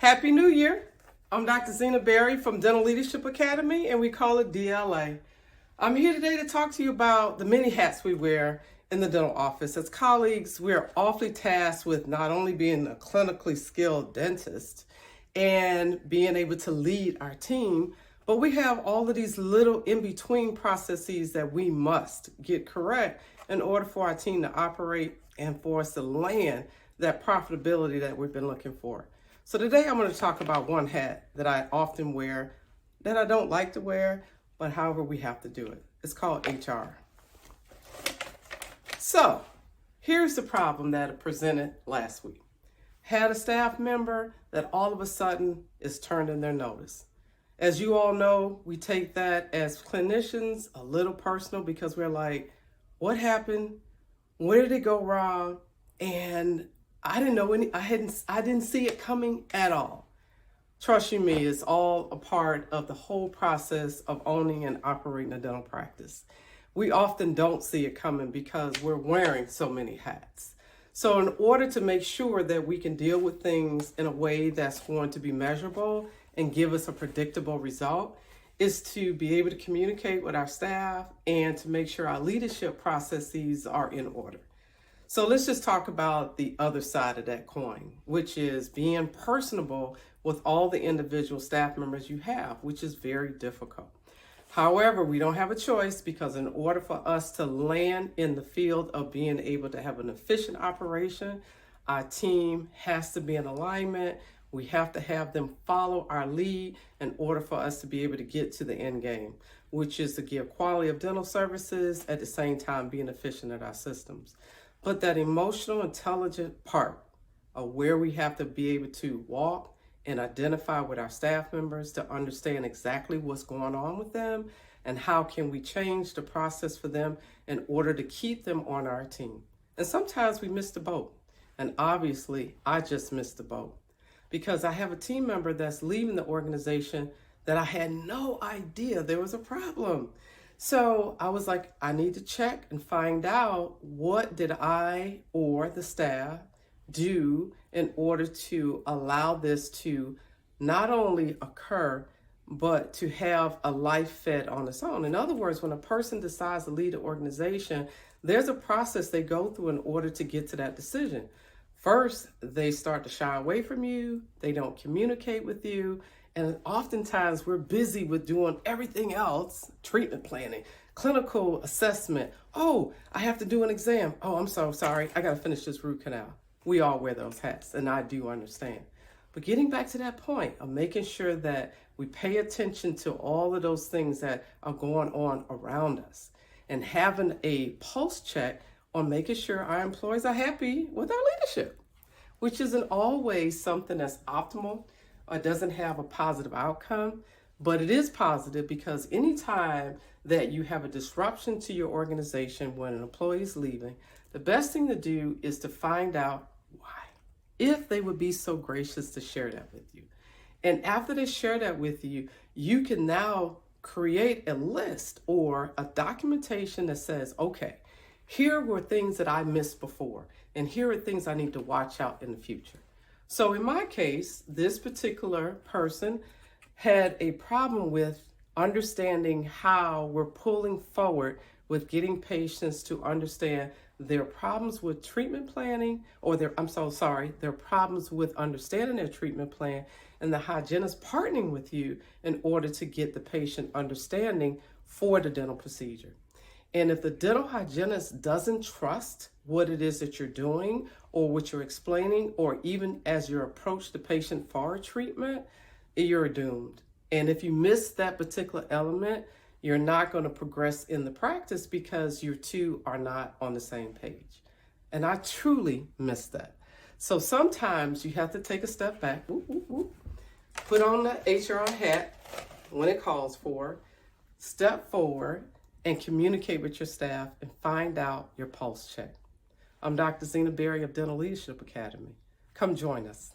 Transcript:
Happy New Year. I'm Dr. ZBerry from Dental Leadership Academy, and we call it DLA. I'm here today to talk to you about the many hats we wear in the dental office. As colleagues, we're awfully tasked with not only being a clinically skilled dentist and being able to lead our team, but we have all of these little in-between processes that we must get correct in order for our team to operate and for us to land that profitability that we've been looking for. So today I'm going to talk about one hat that I often wear, that I don't like to wear, but however we have to do it. It's called HR. So here's the problem that I presented last week. Had a staff member that all of a sudden is turned in their notice. As you all know, we take that as clinicians a little personal because we're like, what happened? Where did it go wrong? And I didn't know I didn't see it coming at all. Trust you me, it's all a part of the whole process of owning and operating a dental practice. We often don't see it coming because we're wearing so many hats. So in order to make sure that we can deal with things in a way that's going to be measurable and give us a predictable result, is to be able to communicate with our staff and to make sure our leadership processes are in order. So let's just talk about the other side of that coin, which is being personable with all the individual staff members you have, which is very difficult. However, we don't have a choice because in order for us to land in the field of being able to have an efficient operation, our team has to be in alignment. We have to have them follow our lead in order for us to be able to get to the end game, which is to give quality of dental services at the same time being efficient at our systems. But that emotional, intelligent part of where we have to be able to walk and identify with our staff members to understand exactly what's going on with them and how can we change the process for them in order to keep them on our team. And sometimes we miss the boat. And obviously, I just missed the boat because I have a team member that's leaving the organization that I had no idea there was a problem. So I was like, I need to check and find out what did I or the staff do in order to allow this to not only occur, but to have a life fed on its own. In other words, when a person decides to lead an organization, there's a process they go through in order to get to that decision. First, they start to shy away from you. They don't communicate with you. And oftentimes we're busy with doing everything else, treatment planning, clinical assessment. Oh, I have to do an exam. Oh, I'm so sorry. I got to finish this root canal. We all wear those hats, and I do understand. But getting back to that point of making sure that we pay attention to all of those things that are going on around us and having a pulse check on making sure our employees are happy with our leadership, which isn't always something that's optimal or doesn't have a positive outcome, but it is positive because anytime that you have a disruption to your organization when an employee is leaving, the best thing to do is to find out why, if they would be so gracious to share that with you. And after they share that with you, you can now create a list or a documentation that says, okay, here were things that I missed before, and here are things I need to watch out in the future. So in my case, this particular person had a problem with understanding how we're pulling forward with getting patients to understand their problems with treatment planning, or their problems with understanding their treatment plan, and the hygienist partnering with you in order to get the patient understanding for the dental procedure. And if the dental hygienist doesn't trust what it is that you're doing or what you're explaining, or even as you approach the patient for a treatment, you're doomed. And if you miss that particular element, you're not going to progress in the practice because you two are not on the same page. And I truly miss that. So sometimes you have to take a step back, put on the HR hat when it calls for, step forward, and communicate with your staff and find out your pulse check. I'm Dr. ZBerry of Dental Leadership Academy. Come join us.